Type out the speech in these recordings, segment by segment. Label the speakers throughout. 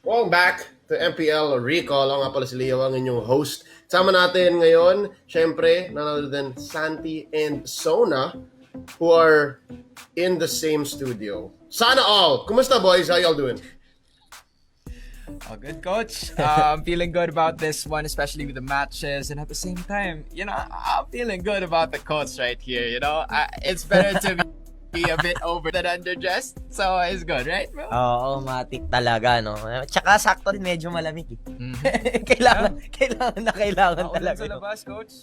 Speaker 1: Welcome back to MPL Recall. Ako nga pala si Leo, ang inyong host. Sama natin ngayon, syempre, none other than Santi and Sona, who are in the same studio. Sana all! Kumusta, boys? How y'all doing?
Speaker 2: Oh, good, coach. I'm feeling good about this one, especially with the matches, and at the same time, I'm feeling good about the coach right here. It's better to be a bit over than underdressed, so it's good, right, bro?
Speaker 3: Oo, matik talaga, no? Tsaka sakto rin medyo malamig, eh.
Speaker 2: Mm-hmm.
Speaker 3: kailangan
Speaker 2: Ako
Speaker 3: talaga.
Speaker 2: sa labas, coach.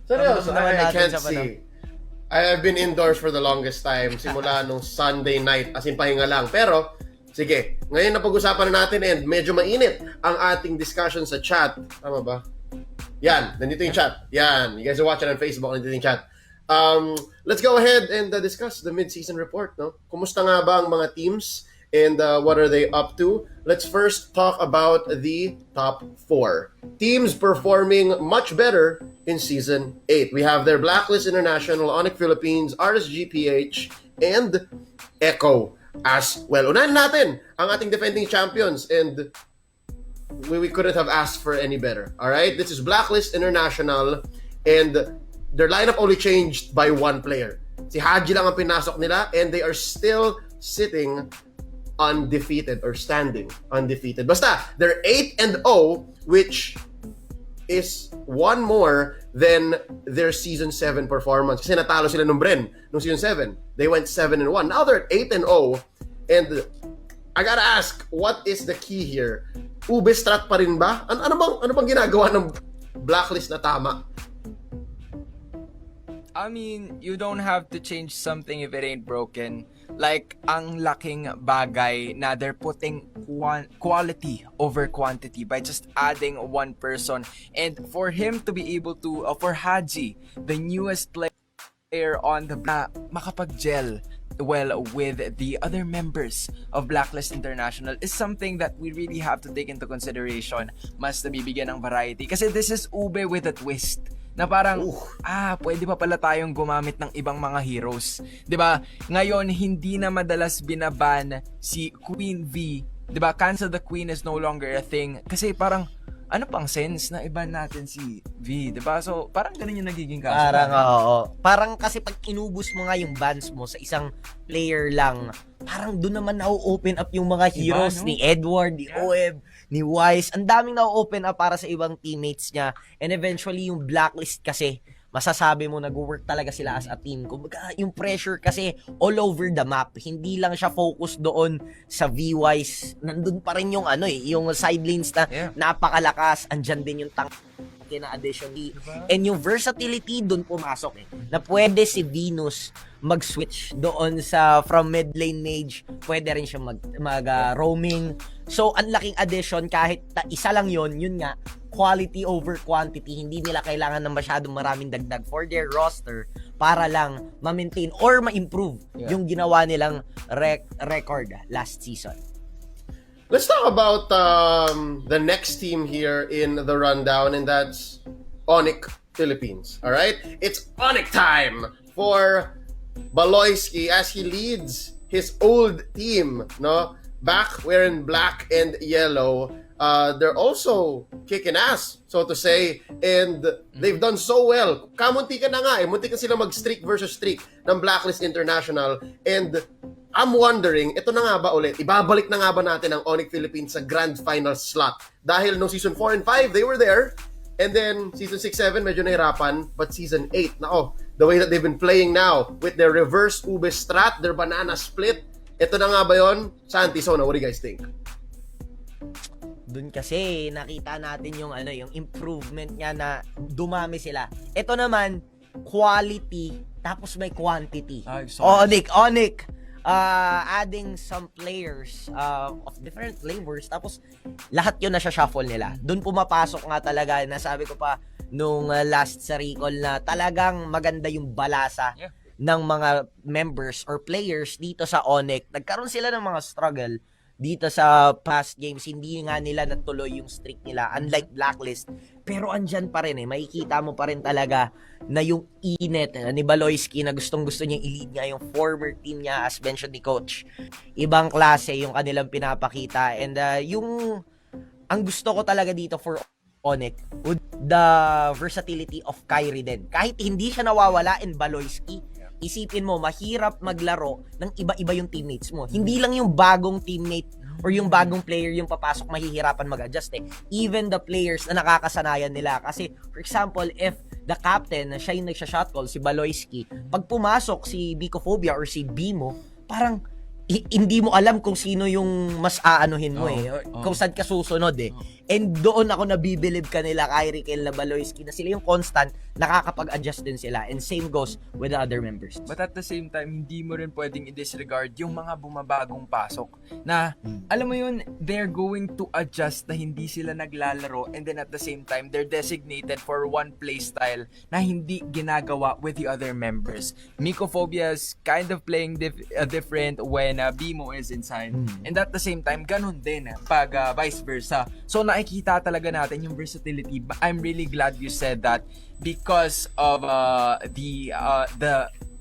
Speaker 1: Seryoso,
Speaker 3: naman
Speaker 1: I
Speaker 3: natin
Speaker 1: can't
Speaker 3: siya pa
Speaker 1: see. I've been indoors for the longest time, simula nung Sunday night, as in pahinga lang. Pero, sige, ngayon na pag-usapan na natin and medyo mainit ang ating discussion sa chat. Tama ba? Yan, nandito yung chat. Yan, you guys are watching on Facebook, nandito yung chat. Let's go ahead and discuss the mid-season report, no? Kumusta nga ba ang mga teams and what are they up to? Let's first talk about the top 4 teams performing much better in Season 8. We have their Blacklist International, Onyx Philippines, RSGPH, and Echo as well. Unahin natin ang ating defending champions and we couldn't have asked for any better. Alright? This is Blacklist International and their lineup only changed by one player. Si Haji lang ang pinasok nila and they are still sitting undefeated or standing undefeated. Basta, they're 8-0, which is one more than their Season 7 performance. Kasi natalo sila nung Bren, nung Season 7. They went 7-1. Now they're 8-0. And I gotta ask, what is the key here? Ube strat pa rin ba? Ano bang ginagawa ng Blacklist na tama?
Speaker 2: I mean, you don't have to change something if it ain't broken. Like, ang laking bagay na they're putting quality over quantity by just adding one person. And for him to be able to, for Haji, the newest player on the makapag-gel well with the other members of Blacklist International is something that we really have to take into consideration. Mas nabibigyan ng variety. Kasi this is Ube with a twist. Na parang, pwede pa pala tayong gumamit ng ibang mga heroes. 'Di ba? Ngayon, hindi na madalas binaban si Queen V. 'Di ba? Cancel the Queen is no longer a thing. Kasi parang, ano pang sense na iban natin si V, 'di ba? So, parang ganun yung nagiging kaso.
Speaker 3: Parang kasi pag inubos mo nga yung bans mo sa isang player lang, parang doon naman na-open up yung mga heroes, no? Ni Edward, ni Oeb, ni Wise. Ang daming na-open up para sa ibang teammates niya. And eventually, yung Blacklist kasi, masasabi mo nag-work talaga sila as a team. Kumbaga, yung pressure kasi all over the map. Hindi lang siya focus doon sa V-Wise. Nandun pa rin yung yung side lanes na napakalakas. Andyan din yung tank na addition. Diba? And yung versatility doon pumasok na pwede si Venus mag-switch doon sa from mid lane mage, pwede rin siya mag roaming. So ang laking addition kahit isa lang yun nga, quality over quantity. Hindi nila kailangan ng masyadong maraming dagdag for their roster para lang ma-maintain or ma-improve yung ginawa nilang record last season.
Speaker 1: Let's talk about the next team here in the rundown, and that's Onyx Philippines. All right, it's Onyx time for Baloyski as he leads his old team. No, back wearing black and yellow. They're also kicking ass, so to say, and they've done so well. Kamuntikan na nga muntikan sila mag-streak versus streak ng Blacklist International, and I'm wondering, ito na nga ba ulit, ibabalik na nga ba natin ang Onyx Philippines sa grand final slot? Dahil nung season 4 and 5, they were there. And then, season 6, 7, medyo nahirapan. But season 8, the way that they've been playing now, with their reverse ube strat, their banana split, ito na nga ba yun? Santi, Sona, what do you guys think?
Speaker 3: Doon kasi nakita natin yung yung improvement niya na dumami sila. Ito naman, quality, tapos may quantity. Onyx. Adding some players of different flavors, tapos lahat yun na shuffle nila. Doon pumapasok nga talaga, nasabi ko pa nung last sa recall na talagang maganda yung balasa ng mga members or players dito sa Onyx. Nagkaroon sila ng mga struggle dito sa past games, hindi nga nila natuloy yung streak nila, unlike Blacklist. Pero andyan pa rin makikita mo pa rin talaga na yung init ni Baloyski na gustong-gusto niya i-lead nga yung former team niya, as mentioned ni Coach. Ibang klase yung kanilang pinapakita. And ang gusto ko talaga dito for Onyx, the versatility of Kyrie din. Kahit hindi siya nawawala in Baloyski, isipin mo, mahirap maglaro ng iba-iba yung teammates mo. Hindi lang yung bagong teammate or yung bagong player yung papasok, mahihirapan mag-adjust Even the players na nakakasanayan nila. Kasi, for example, if the captain, na siya yung nagsha-shot call, si Baloyski, pag pumasok si Bicophobia or si Bimo, parang hindi mo alam kung sino yung mas aanuhin mo kung saan ka susunod And doon ako nabibilib kanila Kyrie Kel Baloyski na sila yung constant, nakakapag-adjust din sila, and same goes with the other members.
Speaker 2: But at the same time, hindi mo rin pwedeng i-disregard yung mga bumabagong pasok na, alam mo yun, they're going to adjust na hindi sila naglalaro, and then at the same time, they're designated for one play style na hindi ginagawa with the other members. Mycophobia is kind of playing different when Bimo is inside. And at the same time, ganun din pag vice versa. So nakikita talaga natin yung versatility. I'm really glad you said that because of the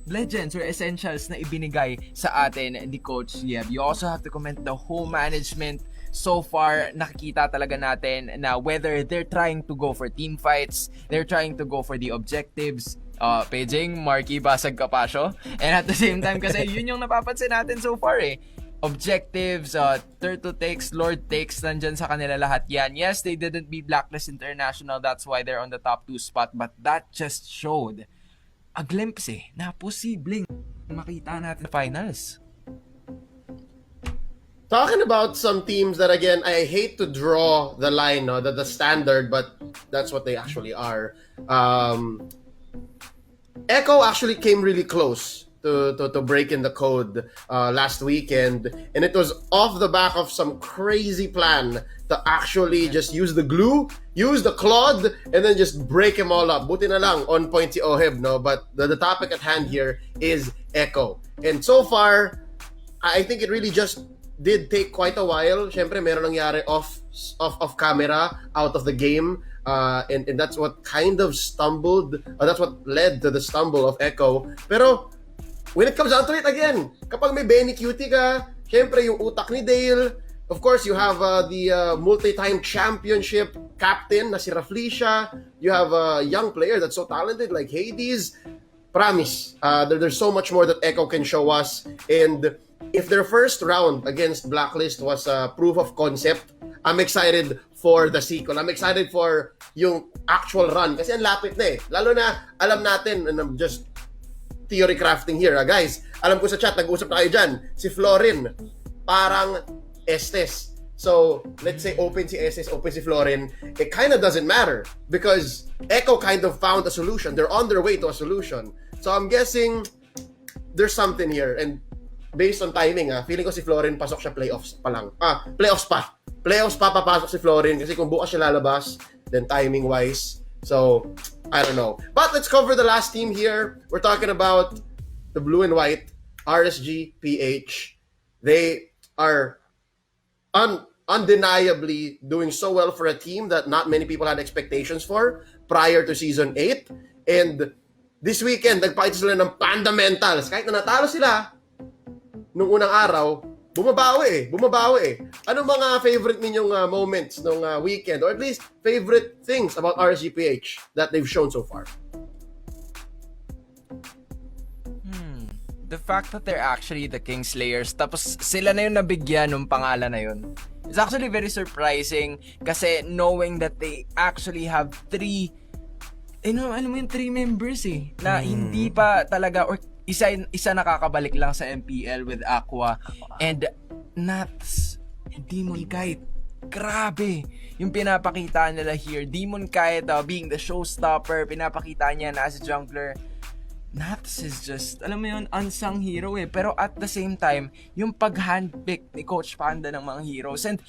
Speaker 2: legends or essentials na ibinigay sa atin ni Coach Lieb. You also have to comment the home management. So far, nakikita talaga natin na whether they're trying to go for team fights, they're trying to go for the objectives, Pejing, Marky, Basag, Kapasyo. And at the same time, kasi yun yung napapansin natin so far objectives, turtle takes, lord takes, nandyan sa kanila lahat yan. Yes, they didn't beat Blacklist International, that's why they're on the top 2 spot, but that just showed a glimpse na posibleng makita natin finals.
Speaker 1: Talking about some teams that, again, I hate to draw the line, the standard, but that's what they actually are. Echo actually came really close to break in the code last weekend, and it was off the back of some crazy plan to actually just use the glue, use the clod, and then just break them all up. Buti na lang on point si Oheb, but the topic at hand here is Echo. And so far, I think it really just did take quite a while. Syempre, meron nangyari off camera, out of the game. And that's what kind of that's what led to the stumble of Echo. Pero when it comes down to it, again, kapag may Benny Cutie ka, syempre yung utak ni Dale, of course, you have the multi-time championship captain na si Raflesia, you have a young player that's so talented like Hades. Promise, there's so much more that Echo can show us, and if their first round against Blacklist was a proof of concept, I'm excited for the sequel. I'm excited for yung actual run kasi ang lapit na Lalo na, alam natin, and I'm just theory crafting here, guys. Alam ko sa chat, nag-usap na kayo dyan. Si Florin, parang Estes. So, let's say open si Estes, open si Florin. It kind of doesn't matter because Echo kind of found a solution. They're on their way to a solution. So, I'm guessing there's something here. And based on timing, feeling ko si Florin pasok siya playoffs pa lang. Playoffs pa. Playoffs pa papasok si Florin kasi kung bukas siya lalabas, then timing-wise. So, I don't know. But let's cover the last team here. We're talking about the blue and white, RSG, PH. They are undeniably doing so well for a team that not many people had expectations for prior to Season 8. And this weekend, nagpakita sila ng fundamentals. Kahit na natalo sila nung unang araw, bumabawi. Anong mga favorite ninyong moments nung weekend, or at least favorite things about RSGPH that they've shown so far?
Speaker 2: The fact that they're actually the Kingslayers, tapos sila na yung nabigyan ng pangalan na yun, it's actually very surprising kasi knowing that they actually have 3 members na hindi pa talaga, or isa nakakabalik lang sa MPL with Aqua, and Nats, Demon Kite. Grabe yung pinapakita nila here. Demon Kite being the showstopper, pinapakita niya na as a jungler. Nats is just, alam mo yun, unsung hero pero at the same time, yung pag-handpick ni Coach Panda ng mga heroes, and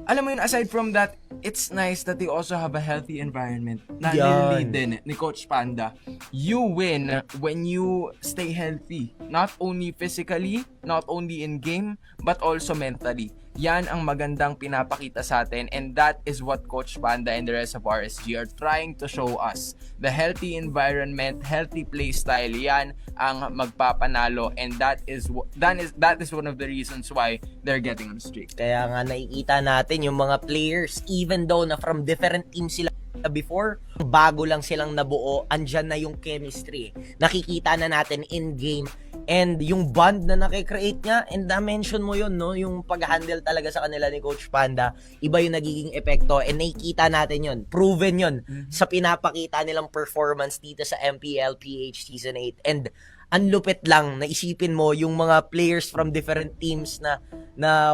Speaker 2: alam mo yun, aside from that, it's nice that they also have a healthy environment na nililid din ni Coach Panda. You win when you stay healthy. Not only physically, not only in game, but also mentally. Yan ang magandang pinapakita sa atin, and that is what Coach Panda and the rest of RSG are trying to show us. The healthy environment, healthy play style, yan ang magpapanalo, and that is one of the reasons why they're getting on streak.
Speaker 3: Kaya nga nakikita natin yung mga players, even though na from different teams sila before, bago lang silang nabuo, andyan na yung chemistry. Nakikita na natin in-game, and yung bond na nakikreate niya, and na-mention mo yun, no? Yung pag-handle talaga sa kanila ni Coach Panda, iba yung nagiging epekto, and nakikita natin yun, proven yun, sa pinapakita nilang performance dito sa MPL PH Season 8, and ang lupit lang, naisipin mo yung mga players from different teams na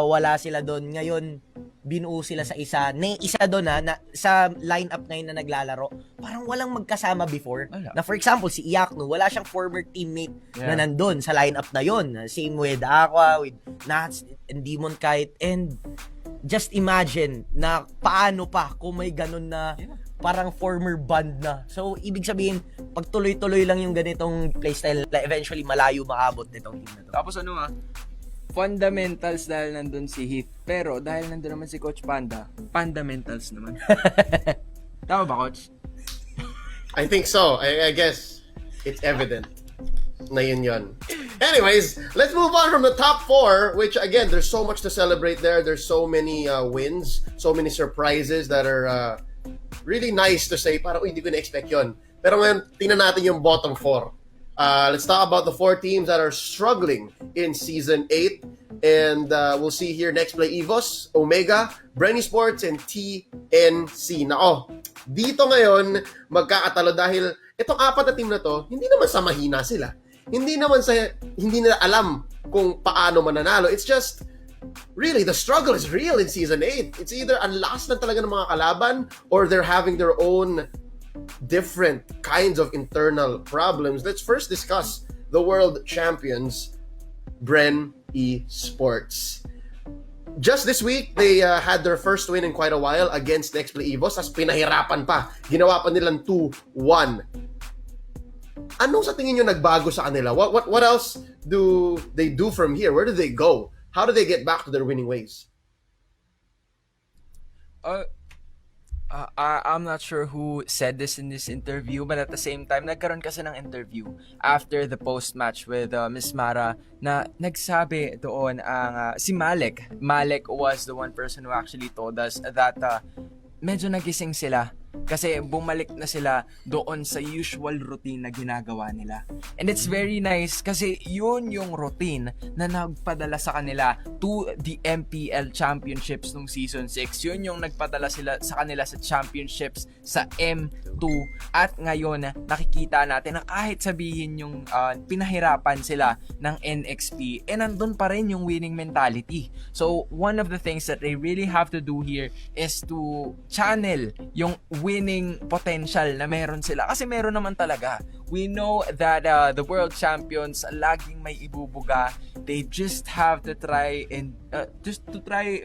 Speaker 3: wala sila doon, ngayon binuo sila sa isa. Isa doon na sa lineup ngayon na naglalaro, parang walang magkasama before.
Speaker 2: Wala.
Speaker 3: Na for example, si Iakno, wala siyang former teammate na nandun sa lineup na yon. Same with Aqua, with Nats, and Demon Kite. And just imagine na paano pa kung may ganun na parang former band na. So, ibig sabihin, pag tuloy-tuloy lang yung ganitong playstyle, eventually malayo maabot nitong team na to.
Speaker 2: Tapos fundamentals dahil nandun si Heath. Pero dahil nandun naman si Coach Panda, fundamentals naman. Tama ba, Coach?
Speaker 1: I think so. I guess it's evident na yun. Anyways, let's move on from the top 4, which again, there's so much to celebrate there. There's so many wins, so many surprises that are really nice to say. Parang, hindi ko na-expect yun. Pero ngayon, tingnan natin yung bottom 4. Let's talk about the 4 teams that are struggling in Season 8. And we'll see here next play Evos, Omega, Brenny Sports, and TNC. Nako, dito ngayon magkakatalo dahil itong 4 na team na to, hindi naman sa mahina sila. Hindi nila alam kung paano mananalo. It's just, really, the struggle is real in Season 8. It's either ang lakas na talaga ng mga kalaban or they're having their own different kinds of internal problems. Let's first discuss the world champions, Bren Esports. Just this week, they had their first win in quite a while against Next Play Evos. As pinahirapan pa. Ginawa pa nilang 2-1. Anong sa tingin nyo nagbago sa kanila? What else do they do from here? Where do they go? How do they get back to their winning ways?
Speaker 2: I'm not sure who said this in this interview, but at the same time, nagkaroon kasi ng interview after the post-match with Miss Mara na nagsabi doon ang si Malik. Malik was the one person who actually told us that medyo nagising sila kasi bumalik na sila doon sa usual routine na ginagawa nila. And it's very nice kasi yun yung routine na nagpadala sa kanila to the MPL Championships nung Season 6. Yun yung nagpadala sa kanila sa championships sa M2. At ngayon, nakikita natin na kahit sabihin yung pinahirapan sila ng NXP, nandun pa rin yung winning mentality. So, one of the things that they really have to do here is to channel yung winning potential na meron sila. Kasi meron naman talaga. We know that the world champions laging may ibubuga. They just have to try and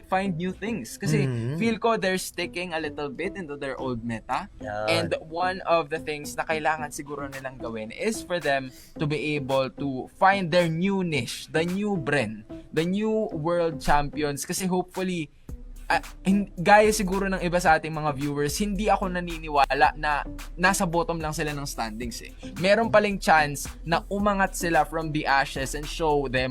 Speaker 2: find new things. Kasi feel ko they're sticking a little bit into their old meta. And one of the things na kailangan siguro nilang gawin is for them to be able to find their new niche, the new Bren, the new world champions. Kasi hopefully gaya siguro ng iba sa ating mga viewers, hindi ako naniniwala na nasa bottom lang sila ng standings eh. Meron paling chance na umangat sila from the ashes and show the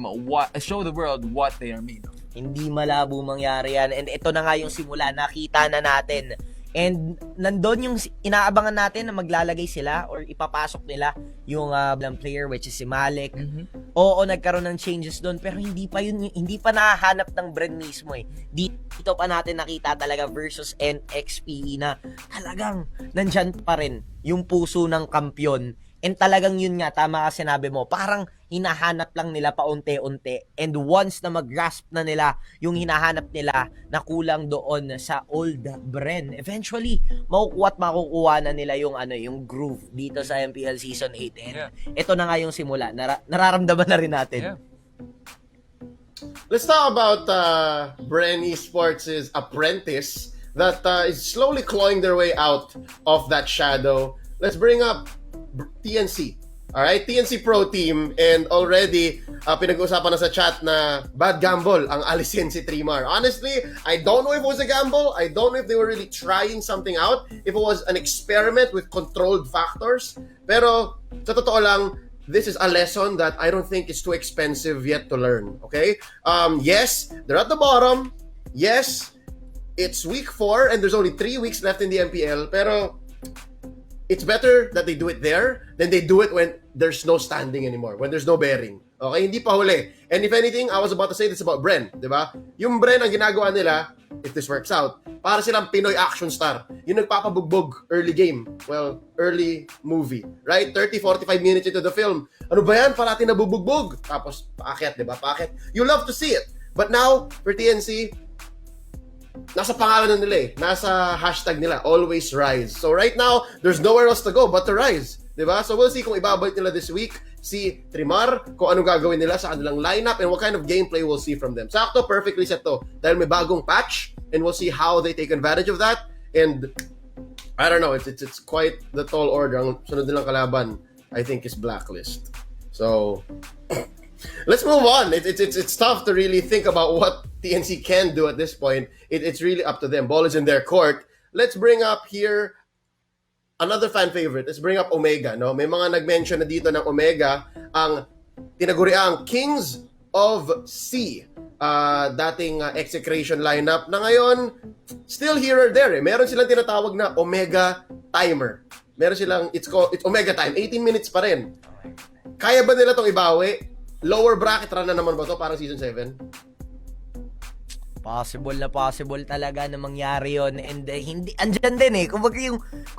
Speaker 2: world what they are made of.
Speaker 3: Hindi malabo mangyari yan. And ito na nga yung simula, nakita na natin. And nandun yung inaabangan natin na maglalagay sila or ipapasok nila yung player, which is si Malik. Oo, nagkaroon ng changes doon, pero hindi pa nahahanap ng Bren mismo eh. Dito pa natin nakita talaga versus NXPE na talagang nandyan pa rin yung puso ng kampyon. And talagang yun nga, tama ka sinabi mo, parang hinahanap lang nila paunti-unti. And once na mag-grasp na nila yung hinahanap nila na kulang doon sa old Bren, eventually, makukuha na nila yung groove dito sa MPL Season 8. And ito na nga yung simula. Nararamdaman na rin natin.
Speaker 2: Yeah.
Speaker 1: Let's talk about Bren Esports' apprentice that is slowly clawing their way out of that shadow. Let's bring up TNC. Alright, TNC Pro Team, and already pinag-uusapan na sa chat na bad gamble ang alisin si Trimar. Honestly, I don't know if it was a gamble. I don't know if they were really trying something out, if it was an experiment with controlled factors. Pero sa totoo lang, this is a lesson that I don't think is too expensive yet to learn. Okay? Yes, they're at the bottom. Yes, it's week 4 and there's only 3 weeks left in the MPL. Pero it's better that they do it there than they do it when there's no standing anymore, when there's no bearing. Okay, hindi pa huli. And if anything, I was about to say this about Bren, di ba? Yung Bren, ang ginagawa nila, if this works out, para silang Pinoy action star. Yung nagpapabugbog early game. Well, early movie. Right? 30-45 minutes into the film. Ano ba yan? Parati nabubugbog. Tapos, paakyat, di ba? Paakyat. You love to see it. But now, for TNC, nasa pangalan na nila eh. Nasa hashtag nila, always rise. So right now, there's nowhere else to go but to rise. Diba? So we'll see kung ibabalik nila this week si Trimar, kung anong gagawin nila sa kanilang lineup and what kind of gameplay we'll see from them. Sakto, perfectly set to. Dahil may bagong patch and we'll see how they take advantage of that. And I don't know, it's quite the tall order. Ang sunod nilang kalaban, I think, is Blacklist. So let's move on. It's tough to really think about what TNC can do at this point. It's really up to them. Ball is in their court. Let's bring up here another fan favorite. Let's bring up Omega. No, may mga nag-mention na dito ng Omega ang tinaguriang Kings of C. Dating execration lineup na ngayon still here or there. Meron silang tinatawag na Omega timer. Meron silang it's Omega time. 18 minutes pa rin. Kaya ba nila tong ibawi? Lower bracket run na naman ba to? Parang season 7?
Speaker 3: Possible na possible talaga na mangyari yon. And hindi, andyan din eh. Kung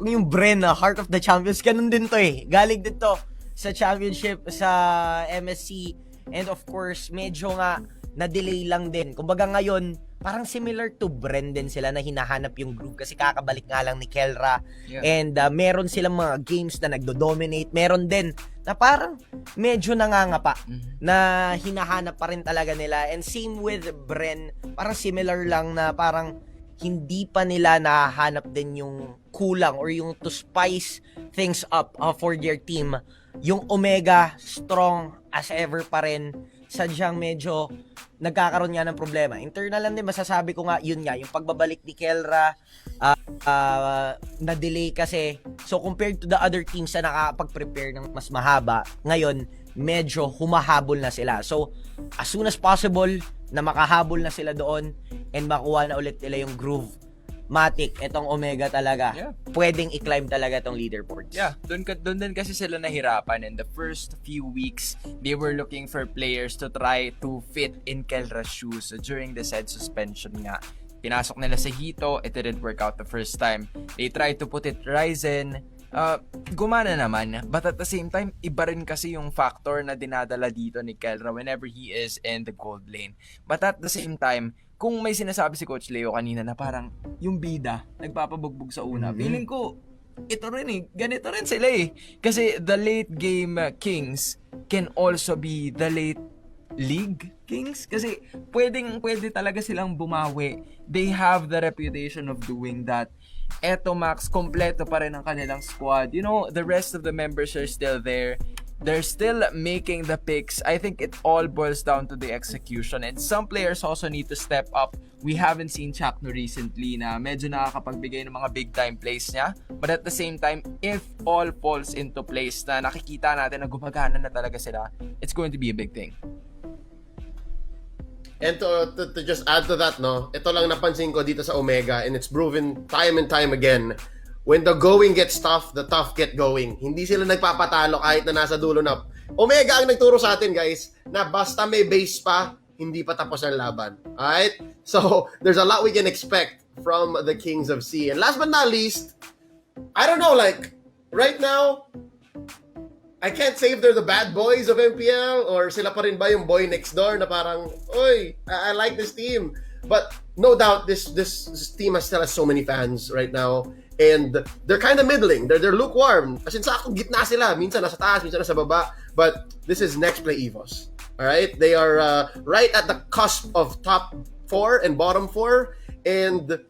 Speaker 3: yung Bren na Heart of the Champions, ganun din to eh. Galing din to sa championship, sa MSC. And of course, medyo nga na-delay lang din. Kumbaga ngayon, parang similar to Bren din sila na hinahanap yung group kasi kakabalik nga lang ni Kelra. Yeah. And meron silang mga games na nagdo-dominate. Meron din na parang medyo nangangapa na hinahanap pa rin talaga nila. And same with Bren, parang similar lang na parang hindi pa nila nahanap din yung kulang or yung to spice things up for their team. Yung Omega, strong as ever pa rin. Sadyang medyo nagkakaroon nga ng problema. Internal lang din, masasabi ko nga, yun nga, yung pagbabalik ni Kelra, na-delay kasi. So, compared to the other teams na nakapag-prepare ng mas mahaba, ngayon, medyo humahabol na sila. So, as soon as possible, na makahabol na sila doon and makuha na ulit nila yung groove, matik, etong Omega talaga. Yeah. Pwedeng i-climb talaga tong leaderboards.
Speaker 2: Yeah, doon din kasi sila nahirapan. In the first few weeks, they were looking for players to try to fit in Kelra's shoes. So during the said suspension nga, pinasok nila sa Hito, it didn't work out the first time. They tried to put it Ryzen, gumana naman. But at the same time, iba rin kasi yung factor na dinadala dito ni Kelra whenever he is in the gold lane. But at the same time, kung may sinasabi si Coach Leo kanina na parang yung bida, nagpapabugbog sa una, feeling ko, ito rin eh, ganito rin sila eh. Kasi the late game Kings can also be the late league Kings. Kasi pwede talaga silang bumawi. They have the reputation of doing that. Eto Max, kompleto pa rin ang kanilang squad. You know, the rest of the members are still there. They're still making the picks. I think it all boils down to the execution. And some players also need to step up. We haven't seen Chakno recently na medyo nakakapagbigay ng mga big time plays niya. But at the same time, if all falls into place na nakikita natin na gumagana na talaga sila, it's going to be a big thing.
Speaker 1: And to just add to that, no, ito lang napansin ko dito sa Omega and it's proven time and time again. When the going gets tough, the tough get going. Hindi sila nagpapatalo kahit na nasa dulo na. Omega ang nagturo sa atin, guys, na basta may base pa, hindi pa tapos ang laban. Alright? So, there's a lot we can expect from the Kings of C. And last but not least, I don't know, like, right now, I can't say if they're the bad boys of MPL or sila pa rin ba yung boy next door na parang, oy, I like this team. But no doubt, this team still has so many fans right now. And they're kind of middling. They're lukewarm. As in, sakto gitna sila. Minsan nasa taas, minsan nasa baba. But this is next play EVOS. Alright? They are right at the cusp of top 4 and bottom 4. And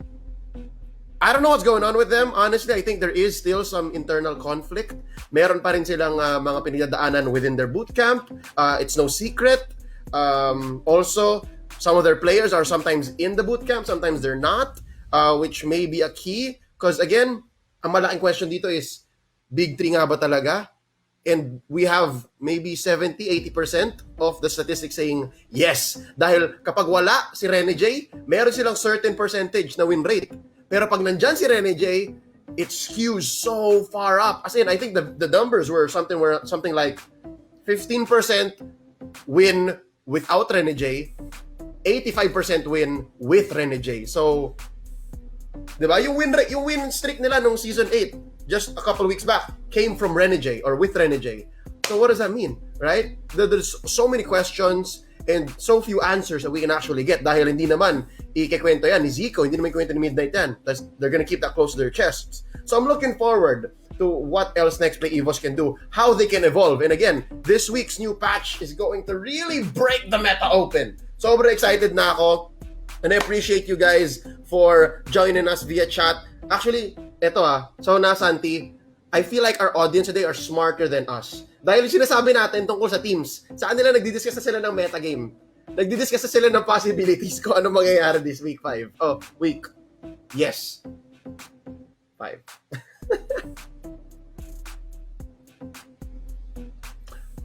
Speaker 1: I don't know what's going on with them. Honestly, I think there is still some internal conflict. Meron pa rin silang mga pinagdadaanan within their bootcamp. It's no secret. Also, some of their players are sometimes in the bootcamp, sometimes they're not, which may be a key. Because again, ang malaking question dito is, Big 3 nga ba talaga? And we have maybe 70-80% of the statistics saying yes. Dahil kapag wala si Rene J, meron silang certain percentage na win rate. Pero pag nandyan si Rene J, it skews so far up. As in, I think the numbers were something like 15% win without Rene J, 85% win with Rene J. So, di ba? Yung win streak nila nung season 8, just a couple weeks back, came from Rene J or with Rene J. So what does that mean, right? There's so many questions and so few answers that we can actually get dahil hindi naman ikikwento yan ni Zico, hindi naman ikwento ni Midnight yan. They're gonna keep that close to their chests. So I'm looking forward to what else Next Play EVOS can do, how they can evolve. And again, this week's new patch is going to really break the meta open. Sobrang excited na ako. And I appreciate you guys for joining us via chat. Actually, eto so Santi, I feel like our audience today are smarter than us. Dahil sinasabi natin tungkol sa teams, saan nila nagdidiscuss na sila ng metagame. Nagdidiscuss na sila ng possibilities kung ano mangyayari this week 5. Oh, week. Yes. 5.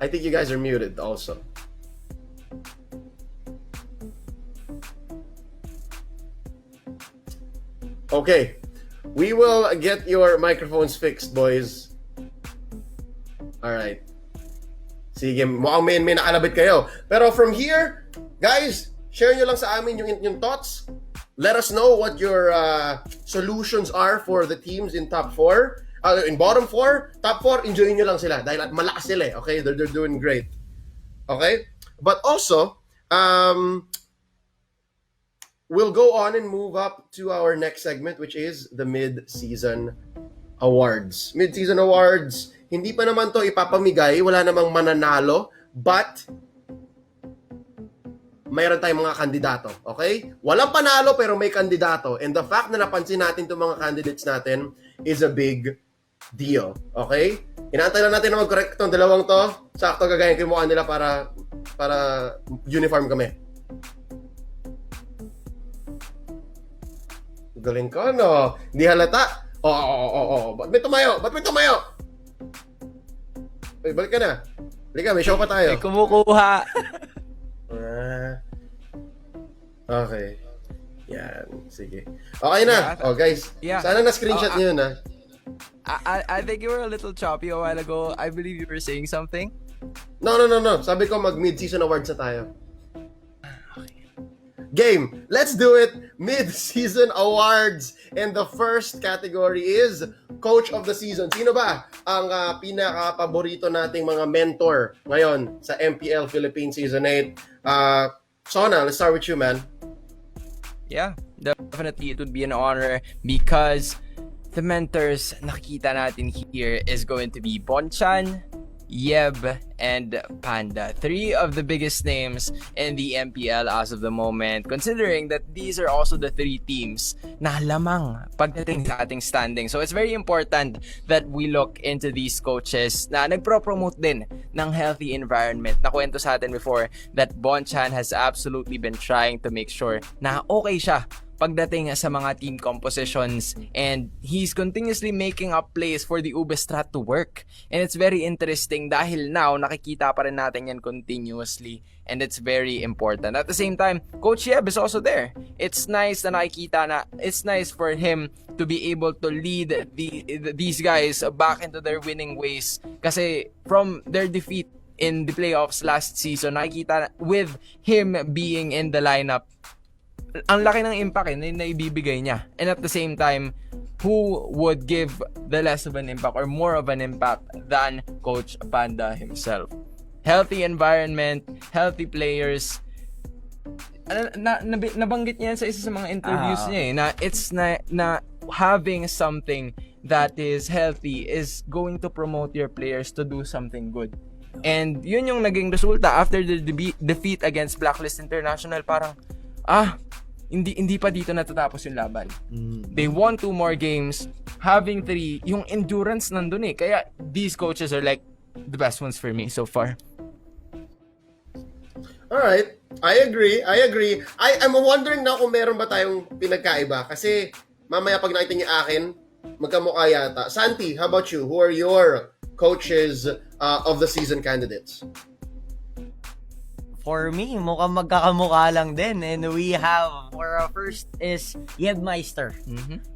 Speaker 1: I think you guys are muted also. Okay. We will get your microphones fixed, boys. Alright. Sige, mukhang may nakalabit kayo. Pero from here, guys, share nyo lang sa amin yung thoughts. Let us know what your solutions are for the teams in top 4. In bottom 4, top 4, enjoyin nyo lang sila. Dahil malakas sila eh. Okay? They're doing great. Okay? But also, we'll go on and move up to our next segment, which is the Mid-Season Awards. Mid-Season Awards, hindi pa naman to ipapamigay, wala namang mananalo, but mayroon tayong mga kandidato, okay? Walang panalo pero may kandidato. And the fact na napansin natin itong mga candidates natin is a big deal, okay? Inaantay lang natin na mag-correct itong dalawang to. Sakto gagayin ko yung mukha nila para uniform kami. Galing ko, no? Hindi halata. Oo. Ba't may tumayo? Uy, balik ka na. Halika, may show pa tayo.
Speaker 2: May kumukuha.
Speaker 1: Okay. Yan. Sige. Okay na.
Speaker 2: Yeah,
Speaker 1: guys.
Speaker 2: yeah.
Speaker 1: Sana na-screenshot niyo yun,
Speaker 2: I think you were a little choppy a while ago. I believe you were saying something.
Speaker 1: No. Sabi ko mag-mid-season awards na tayo. Game. Let's do it. Mid-season awards. And the first category is Coach of the Season. Sino ba ang pinaka-paborito nating mga mentor ngayon sa MPL Philippines Season 8? Sona, let's start with you, man.
Speaker 2: Yeah, definitely it would be an honor because the mentors nakikita natin here is going to be Bonchan, Yeb, and Panda. 3 of the biggest names in the MPL as of the moment, considering that these are also the 3 teams na lamang pagdating sa ating standing. So it's very important that we look into these coaches na nagpro-promote din ng healthy environment. Nakwento sa atin before that Bonchan has absolutely been trying to make sure na okay siya pagdating sa mga team compositions, and he's continuously making up plays for the Ube strat to work. And it's very interesting dahil now nakikita pa rin natin yan continuously, and it's very important. At the same time, Coach Yeb is also there. It's nice na nakikita na it's nice for him to be able to lead these guys back into their winning ways, kasi from their defeat in the playoffs last season, nakikita with him being in the lineup, ang laki ng impact na ibibigay niya. And at the same time, who would give the less of an impact or more of an impact than Coach Panda himself? Healthy environment, healthy players. Nabanggit niya sa isa sa mga interviews niya na it's na having something that is healthy is going to promote your players to do something good. And yun yung naging resulta after the defeat against Blacklist International. Parang hindi pa dito natatapos yung laban. They won 2 more games, having 3, yung endurance nandun eh. Kaya these coaches are like the best ones for me so far.
Speaker 1: Alright, I agree. I'm wondering na kung meron ba tayong pinagkaiba. Kasi mamaya pag nakita niyo akin, magkamukha yata. Santi, how about you? Who are your coaches of the season candidates?
Speaker 3: For me, mukhang magkakamukha lang din. And we have, for our first is Yeb Meister.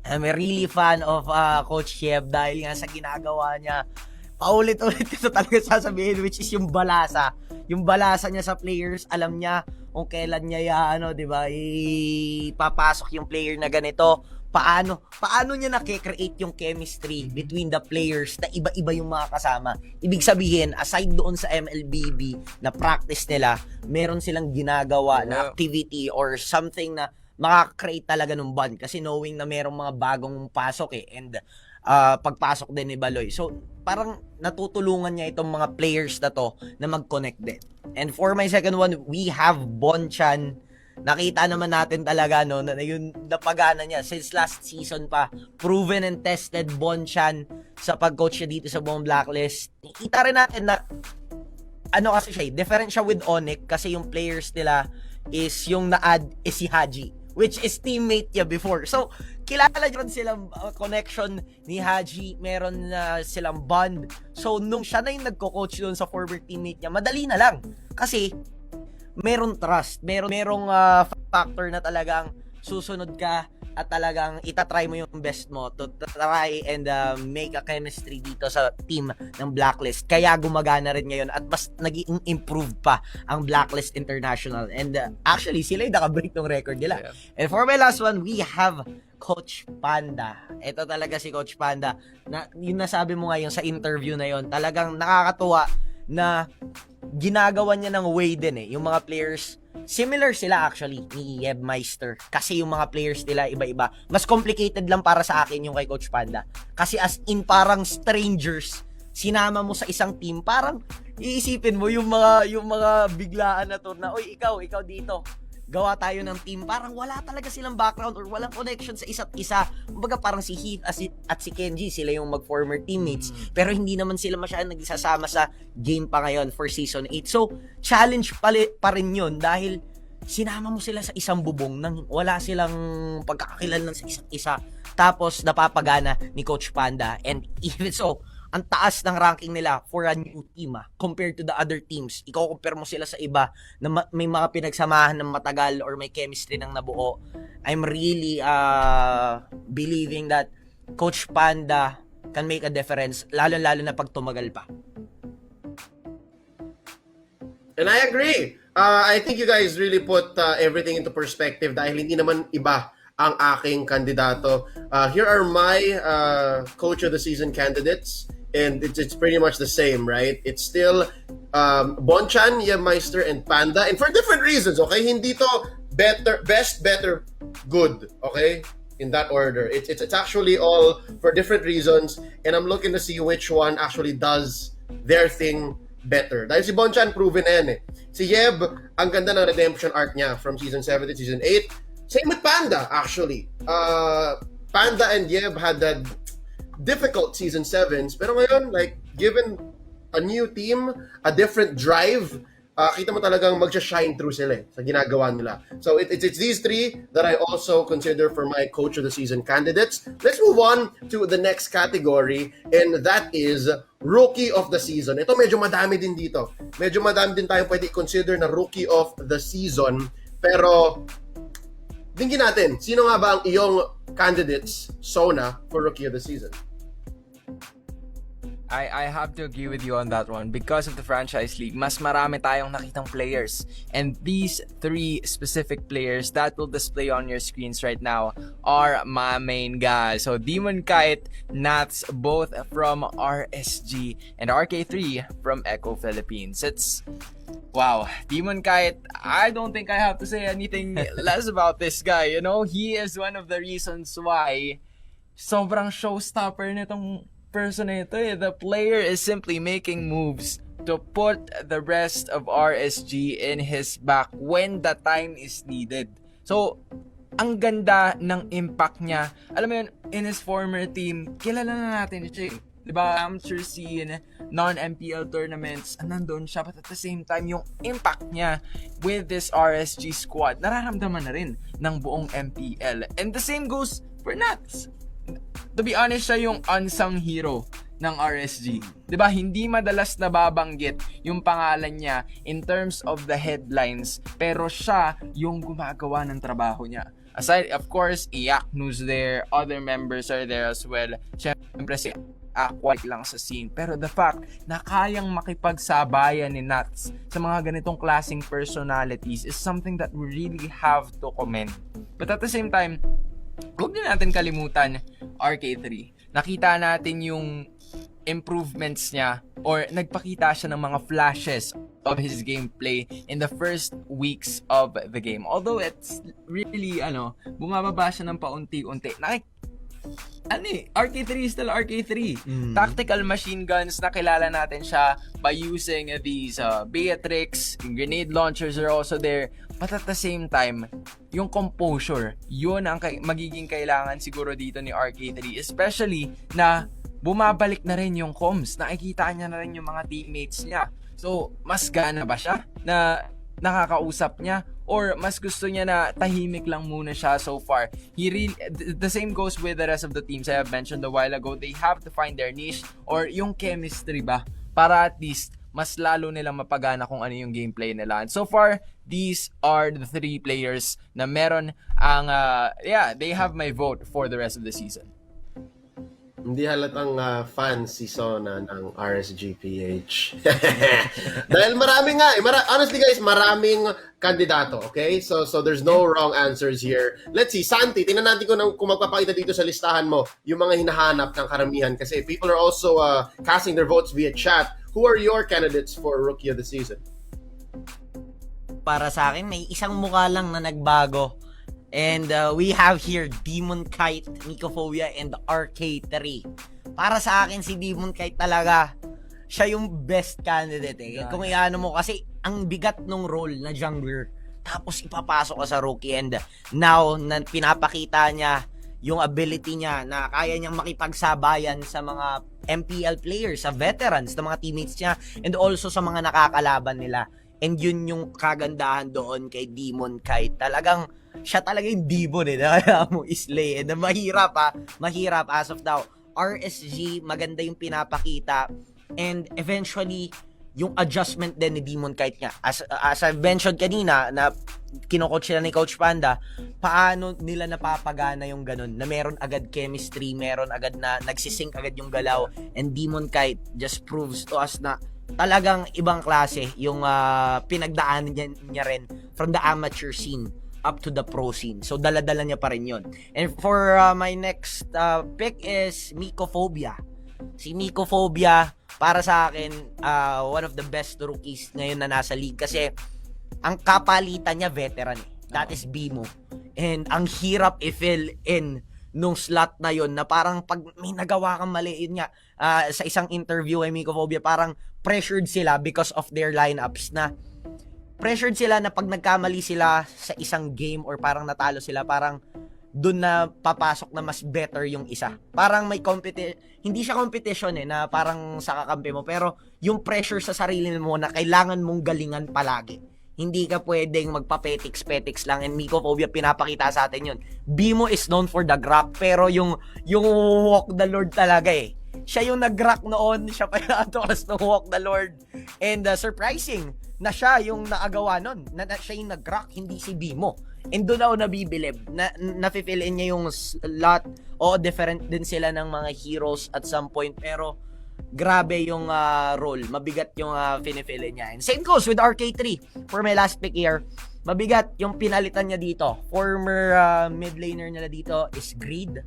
Speaker 3: I'm a really fan of Coach Yeb dahil nga sa ginagawa niya. Paulit-ulit ko talaga sasabihin, which is yung balasa. Yung balasa niya sa players, alam niya kung kailan niya di ba, ipapasok yung player na ganito. Paano niya na-create yung chemistry between the players na iba-iba yung mga kasama. Ibig sabihin, aside doon sa MLBB na practice nila, meron silang ginagawa na activity or something na makaka-create talaga ng bond kasi knowing na merong mga bagong pasok and pagpasok din ni Baloy. So, parang natutulungan niya itong mga players na to na mag-connect din. And for my second one, we have Bonchan. Nakita naman natin talaga na yung napagana niya since last season pa. Proven and tested Bonchan sa pag-coach niya dito sa buong Blacklist. Nakita rin natin na kasi siya, different siya with Onyx kasi yung players nila is yung na-add is si Haji, which is teammate niya before. So, kilala niyo silang connection ni Haji, meron na silang bond. So, nung siya na yung nagko-coach doon sa former teammate niya, madali na lang. Kasi, meron trust, merong factor na talagang susunod ka at talagang itatry mo yung best mo to try and make a chemistry dito sa team ng Blacklist. Kaya gumagana rin ngayon at mas naging improve pa ang Blacklist International. And actually, sila yung nakabreak ng record nila. Yeah. And for my last one, we have Coach Panda. Ito talaga si Coach Panda. Yung nasabi mo ngayon sa interview na yon, talagang nakakatuwa na ginagawa niya ng way din yung mga players. Similar sila actually ni Yeb Meister kasi yung mga players nila iba-iba. Mas complicated lang para sa akin yung kay Coach Panda. Kasi as in parang strangers sinama mo sa isang team, parang iisipin mo yung mga biglaan na to na, oy, ikaw dito. Gawa tayo ng team. Parang wala talaga silang background or walang connection sa isa't isa. Kumbaga parang si Heath at si Kenji, sila yung mag-former teammates. Pero hindi naman sila masyadong nagsasama sa game pa ngayon for Season 8. So, challenge pa rin yun dahil sinama mo sila sa isang bubong nang wala silang pagkakakilanlan sa isa't isa. Tapos, napapagana ni Coach Panda. And even so, ang taas ng ranking nila for a new team compared to the other teams. Iko-compare mo sila sa iba na may mga pinagsamahan ng matagal or may chemistry ng nabuo. I'm really believing that Coach Panda can make a difference, lalo-lalo na pag tumagal pa.
Speaker 1: And I agree. I think you guys really put everything into perspective dahil hindi naman iba ang aking kandidato. Here are my Coach of the Season candidates. And it's pretty much the same, right? It's still Bonchan, Yeb Meister, and Panda. And for different reasons, okay? Hindi to best, better, good, okay? In that order. It's actually all for different reasons. And I'm looking to see which one actually does their thing better. Dahil si Bonchan, proven na yan eh. Si Yeb, ang ganda ng redemption arc niya from Season 7 to Season 8. Same with Panda, actually. Panda and Yeb had that difficult Season 7s, pero ngayon, like, given a new team, a different drive, kita mo talagang magsha-shine through sila sa ginagawa nila. So, it's these three that I also consider for my Coach of the Season candidates. Let's move on to the next category, and that is Rookie of the Season. Ito medyo madami din dito. Medyo madami din tayong pwede consider na Rookie of the Season, pero tingin natin, sino nga ba ang iyong candidates, Sona, for Rookie of the Season?
Speaker 2: I have to agree with you on that one. Because of the franchise league, mas marami tayong nakitang players. And these 3 specific players that will display on your screens right now are my main guys. So Demon Kite, Nats, both from RSG, and RK3 from Echo Philippines. It's wow, Demon Kite, I don't think I have to say anything less about this guy. You know, he is one of the reasons why sobrang showstopper nitong person na ito eh. The player is simply making moves to put the rest of RSG in his back when the time is needed. So, ang ganda ng impact niya. Alam mo yun, in his former team, kilala na natin siya. Diba, amateur scene, non-MPL tournaments, nandun siya. But at the same time, yung impact niya with this RSG squad, nararamdaman na rin ng buong MPL. And the same goes for Nats. To be honest, siya yung unsung hero ng RSG. 'Di ba? Hindi madalas nababanggit yung pangalan niya in terms of the headlines, pero siya yung gumagawa ng trabaho niya. Aside, of course, Iyak who's there, other members are there as well. Syempre si Aqua lang sa scene. Pero the fact na kayang makipagsabayan ni Nats sa mga ganitong klaseng personalities is something that we really have to commend. But at the same time, huwag din natin kalimutan RK3. Nakita natin yung improvements niya or nagpakita siya ng mga flashes of his gameplay in the first weeks of the game. Although it's really, bumababa siya ng paunti-unti. RK3 is still RK3. Tactical machine guns, nakilala natin siya by using these Beatrix, grenade launchers are also there. But at the same time, yung composure, yun ang magiging kailangan siguro dito ni RK3. Especially na bumabalik na rin yung comms. Nakikita niya na rin yung mga teammates niya. So, mas gana ba siya na nakakausap niya? Or mas gusto niya na tahimik lang muna siya so far? The same goes with the rest of the teams I have mentioned a while ago. They have to find their niche or yung chemistry ba? Para at least mas lalo nilang mapagana kung ano yung gameplay nila. And so far, these are the 3 players na meron ang, they have my vote for the rest of the season.
Speaker 1: Hindi halatang fan si Sona ng RSGPH. Dahil marami nga, honestly guys, maraming kandidato, okay? So there's no wrong answers here. Let's see, Santi, tingnan natin kung magpapakita dito sa listahan mo yung mga hinahanap ng karamihan kasi people are also casting their votes via chat. Who are your candidates for Rookie of the Season?
Speaker 3: Para sa akin, may isang mukha lang na nagbago. And we have here Demon Kite, Mycophobia, and RK3. Para sa akin, si Demon Kite talaga, siya yung best candidate eh. Kung iano mo, kasi ang bigat nung role na jungler, tapos ipapasok ka sa rookie, and now, na pinapakita niya yung ability niya na kaya niyang makipagsabayan sa mga MPL players, sa veterans, na mga teammates niya, and also sa mga nakakalaban nila. And yun yung kagandahan doon kay Demon Kite. Talagang, siya talaga yung demon eh. Kaya mo islay. And mahirap as of now. RSG, maganda yung pinapakita. And eventually, yung adjustment din ni Demon Kite niya. As I mentioned kanina, na kino-coach sila ni Coach Panda, paano nila napapagana yung ganun, na meron agad chemistry, meron agad na nagsisync agad yung galaw, and Demon Kite just proves to us na talagang ibang klase yung pinagdaanan niya rin from the amateur scene up to the pro scene. So dala-dala niya pa rin yun. And for my next pick is Mycophobia. Si Mycophobia, para sa akin, one of the best rookies ngayon na nasa league kasi ang kapalitan niya veteran eh. That is Bimo. And ang hirap i-fill in nung slot na yon, na parang pag may nagawa kang mali, yun nga, sa isang interview ay Mycophobia, parang pressured sila because of their lineups, na pressured sila na pag nagkamali sila sa isang game or parang natalo sila, parang dun na papasok na mas better yung isa. Parang may hindi siya competition eh, na parang sa kakampi mo, pero yung pressure sa sarili mo na kailangan mong galingan palagi. Hindi ka pwedeng magpa-petics lang, and Mycophobia pinapakita sa atin yun. Bimo is known for the grok, pero yung walk the Lord talaga eh. Siya yung nag-grok noon, siya pa yung atokas ng walk the Lord. And surprising na siya yung naagawa nun, na siya yung nag-grok, hindi si Bimo. And doon ako nabibilib, na-fill in niya yung lot. O different din sila ng mga heroes at some point, pero grabe yung role, mabigat yung finifil niya. And same goes with RK3. For my last pick here, mabigat yung pinalitan niya dito. Former mid laner nila dito is Greed.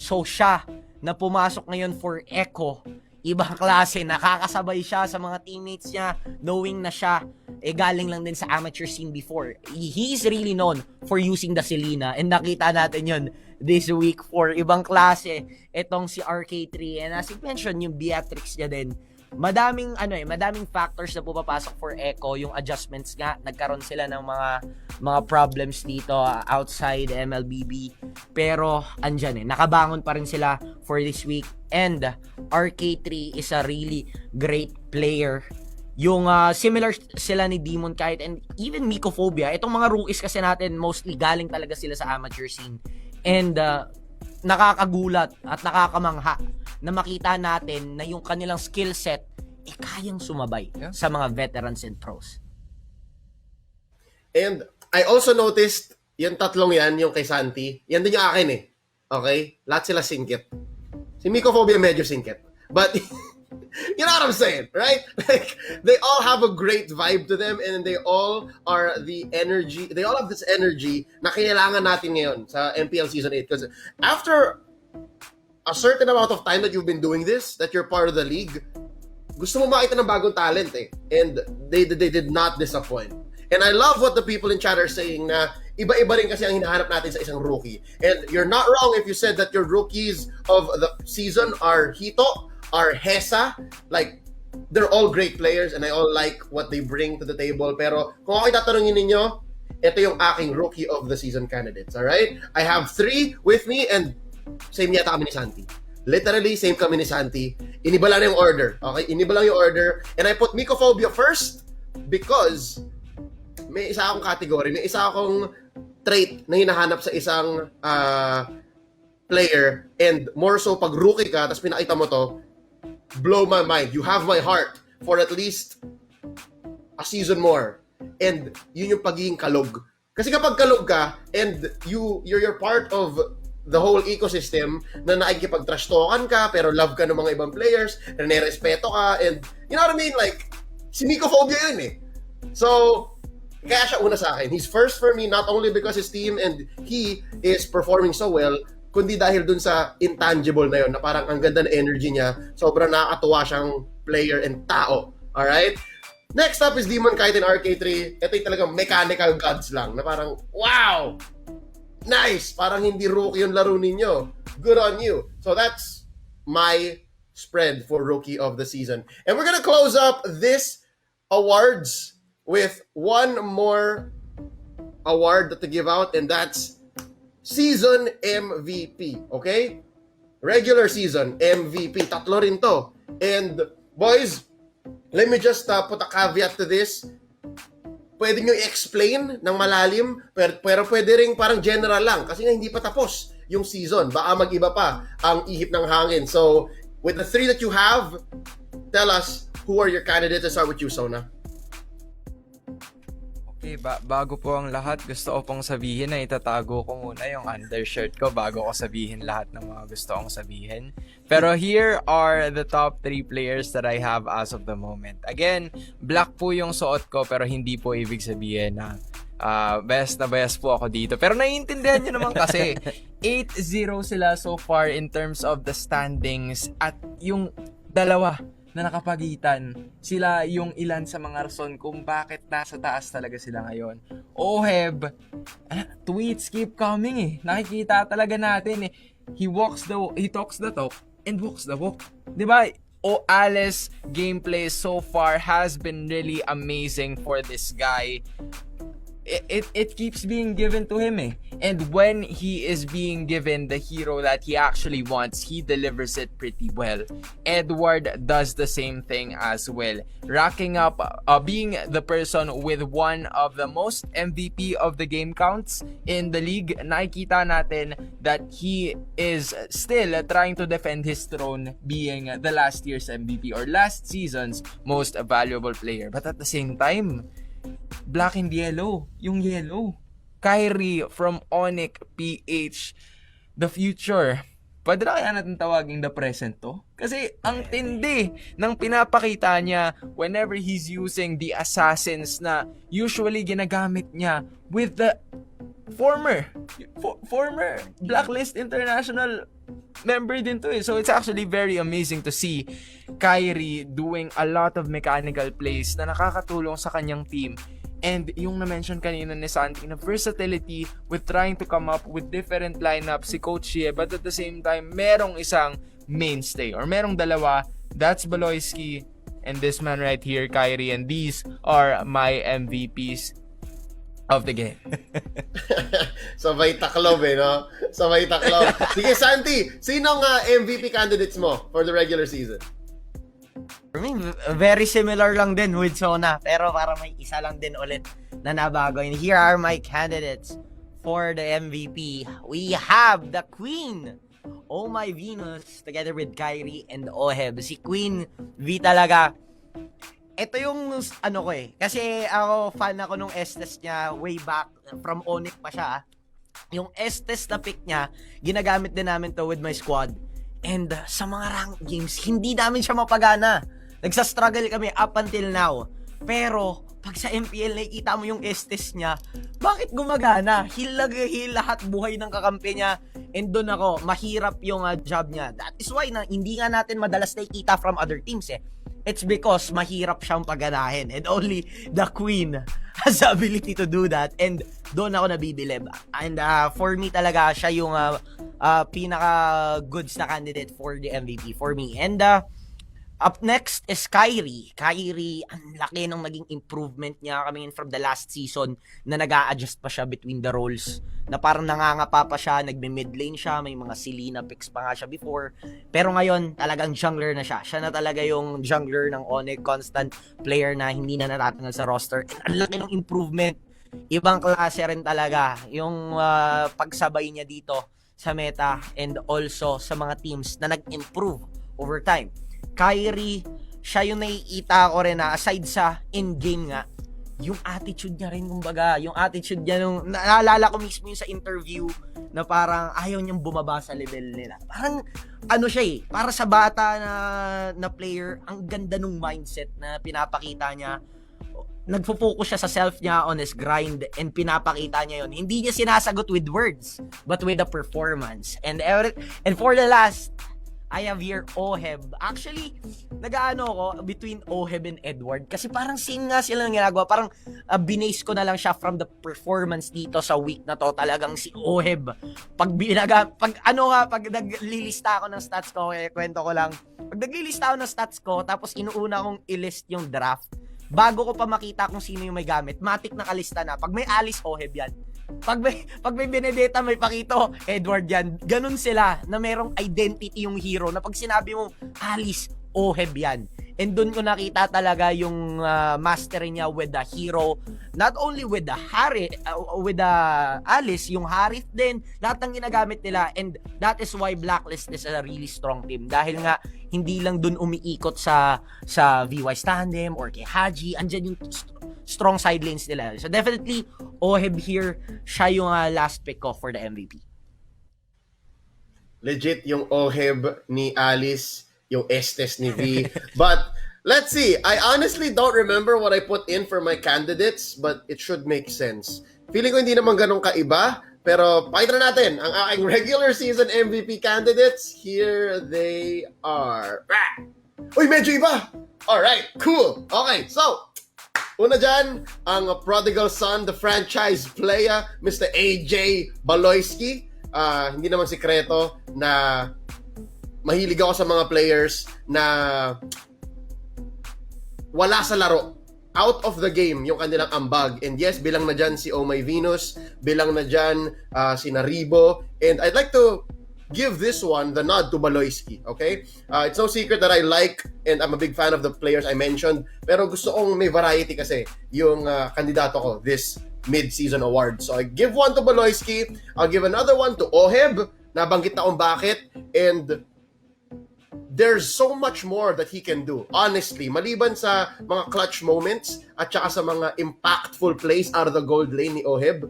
Speaker 3: So siya na pumasok ngayon for Echo, ibang klase, nakakasabay siya sa mga teammates niya, knowing na siya galing lang din sa amateur scene before. He is really known for using the Selena, and nakita natin yun this week for ibang klase itong si RK3. And as you mentioned, yung Beatrix niya din, madaming factors na pumapasok for Echo. Yung adjustments nga, nagkaroon sila ng mga problems dito outside MLBB. Pero andyan nakabangon pa rin sila for this week. And RK3 is a really great player. Yung similar sila ni Demon Kite and even Mycophobia. Itong mga rookies kasi natin, mostly galing talaga sila sa amateur scene. And nakakagulat at nakakamangha na makita natin na yung kanilang skill set kayang sumabay sa mga veterans and pros.
Speaker 1: And I also noticed, yung tatlong yan, yung kay Santi, yan din yung akin Okay? Lahat sila singkit. Si Mycophobia medyo singkit. But, you know what I'm saying, right? Like, they all have a great vibe to them and they all are the energy, they all have this energy na kailangan natin ngayon sa MPL Season 8. Because after a certain amount of time that you've been doing this, that you're part of the league, gusto mo makita ng bagong talent And they did not disappoint. And I love what the people in chat are saying na iba-iba rin kasi ang hinahanap natin sa isang rookie. And you're not wrong if you said that your rookies of the season are Hito, are Hesa, like, they're all great players and I all like what they bring to the table. Pero kung ako tatanungin ninyo, ito yung aking rookie of the season candidates, alright? I have 3 with me and same yata kami ni Santi. Literally, same kami ni Santi. Iniba lang yung order, okay? Iniba lang yung order. And I put Mycophobia first because may isa akong category, may isa akong trait na hinahanap sa isang player and more so pag rookie ka, tapos pinakita mo to, blow my mind. You have my heart for at least a season more. And yun yung pagiging kalog. Kasi kapag kalog ka and you're part of the whole ecosystem na nakikipag-trash-talkan ka pero love ka ng mga ibang players, na nirespeto ka, and you know what I mean? Like, si Mycophobia yun So, kaya siya una sa akin. He's first for me not only because his team and he is performing so well, kundi dahil dun sa intangible na yun, na parang ang ganda ng energy niya, sobrang nakakatuwa siyang player and tao. Alright? Next up is Demon Kite and RK3. Ito yung talagang mechanical gods lang, na parang, wow! Nice! Parang hindi rookie yung laro ninyo. Good on you. So that's my spread for Rookie of the Season. And we're gonna close up this awards with one more award to give out, and that's Season MVP, okay? Regular season, MVP. Tatlo rin to. And, boys, let me just put a caveat to this. Pwede nyo i-explain ng malalim, pero pwede rin parang general lang. Kasi nga hindi pa tapos yung season. Baka mag-iba pa ang ihip ng hangin. So, with the 3 that you have, tell us who are your candidates. Let's start with you, Sona.
Speaker 2: Okay, bago po ang lahat, gusto ko pong sabihin na itatago ko muna yung undershirt ko bago ko sabihin lahat ng mga gusto kong sabihin. Pero here are the top 3 players that I have as of the moment. Again, black po yung suot ko pero hindi po ibig sabihin na best na bias po ako dito. Pero naiintindihan nyo naman kasi 8-0 sila so far in terms of the standings at yung dalawa na nakapagitan, sila yung ilan sa mga rason kung bakit nasa taas talaga sila ngayon. Oheb, tweets keep coming Nakikita talaga natin He talks the talk and walks the walk. Diba? Alice gameplay so far has been really amazing for this guy. It keeps being given to him And when he is being given the hero that he actually wants, he delivers it pretty well. Edward does the same thing as well. Racking up, being the person with one of the most MVP of the game counts in the league, nakikita natin that he is still trying to defend his throne being the last year's MVP or last season's most valuable player. But at the same time, black and yellow, yung yellow. Kyrie from Onyx PH, the future. Pwede na kaya natin tawagin the present to? Kasi ang tindi ng pinapakita niya whenever he's using the assassins na usually ginagamit niya with the former Blacklist International member din to So it's actually very amazing to see Kyrie doing a lot of mechanical plays na nakakatulong sa kanyang team. And yung na-mention kanina ni Santi na versatility with trying to come up with different lineups si Coach Shea, but at the same time merong isang mainstay or merong dalawa, that's Baloyski and this man right here, Kyrie, and these are my MVPs of the game.
Speaker 1: Sabay taklob no? Sabay taklob. Sige, Santi, sinong MVP candidates mo for the regular season?
Speaker 3: For me, very similar lang din with Sona. Pero para may isa lang din ulit na nabago. And here are my candidates for the MVP. We have the Queen, Oh My Venus, together with Kyrie and Oheb. Si Queen V talaga. Ito yung ano ko kasi ako fan ako nung Estes niya way back from Onyx pa siya. Yung Estes na pick niya, ginagamit din namin to with my squad. And sa mga ranked games, hindi namin siya mapagana. Nagsa-struggle kami up until now. Pero pag sa MPL nakikita mo yung Estes niya, bakit gumagana? Heal lahat buhay ng kakampi niya. And doon ako, mahirap yung job niya. That is why hindi nga natin madalas nakikita from other teams It's because mahirap siyang paganahin. And only the Queen has the ability to do that. And doon ako nabibilib. And for me talaga, siya yung pinaka-goods na candidate for the MVP for me. And up next is Kyrie. Kyrie, ang laki ng naging improvement niya coming in from the last season na nag-a-adjust pa siya between the roles. Na parang nangangapa pa siya, nagme-mid lane siya, may mga Selena picks pa nga siya before. Pero ngayon, talagang jungler na siya. Siya na talaga yung jungler ng Onyx, constant player na hindi na natatanggal sa roster. And ang laki ng improvement. Ibang klase rin talaga yung pagsabay niya dito sa meta and also sa mga teams na nag-improve over time. Kyrie, siya yung naiita ko rin na aside sa in-game nga, yung attitude niya rin, kumbaga, yung attitude niya nung, naalala ko mismo yung sa interview na parang ayaw niyang bumaba sa level nila. Parang, ano siya para sa bata na player, ang ganda nung mindset na pinapakita niya. Nagfo-focus siya sa self niya on his grind and pinapakita niya yun. Hindi niya sinasagot with words, but with the performance. And for the last, I have here Oheb. Actually, nag-aano ko between Oheb and Edward kasi parang same nga sila ng ginagawa. Parang binase ko na lang siya from the performance dito sa week na to. Talagang si Oheb. Pag naglilista ako ng stats ko, kwento ko lang. Pag naglilista ako ng stats ko, tapos inuuna kong i-list yung draft, bago ko pa makita kung sino yung may gamit, matik nakalista na. Pag may Alice, Oheb yan. Pag may Benedetta, may Pakito, Edward yan. Ganun sila na merong identity yung hero na pag sinabi mo Alice, Oheb yan. And dun ko nakita talaga yung mastery niya with the hero, not only with the Alice, yung Harith din, lahat ng ginagamit nila. And that is why Blacklist is a really strong team. Dahil nga hindi lang dun umiikot sa VY Tandem or kay Haji, andyan yung strong side lanes nila. So definitely Oheb here, siya yung last pick ko for the MVP.
Speaker 1: Legit yung Oheb ni Alice, yung Estes ni V. But let's see, I honestly don't remember what I put in for my candidates, but it should make sense. Feeling ko hindi naman ganun kaiba, pero pakita na natin ang aking regular season MVP candidates. Here they are. Uy, medyo iba! Alright, cool. Okay, so una dyan, ang prodigal son, the franchise player, Mr. AJ Baloyski. Hindi naman sikreto na mahilig ako sa mga players na wala sa laro. Out of the game yung kanilang ambag. And yes, bilang na dyan si Oh My Venus, bilang na dyan si Naribo. And I'd like to give this one the nod to Baloyski, okay? It's no secret that I like and I'm a big fan of the players I mentioned, pero gusto kong may variety kasi yung kandidato ko this mid-season award. So I give one to Baloyski, I'll give another one to Oheb, nabanggit na kung bakit, and there's so much more that he can do. Honestly, maliban sa mga clutch moments at saka sa mga impactful plays out of the gold lane ni Oheb,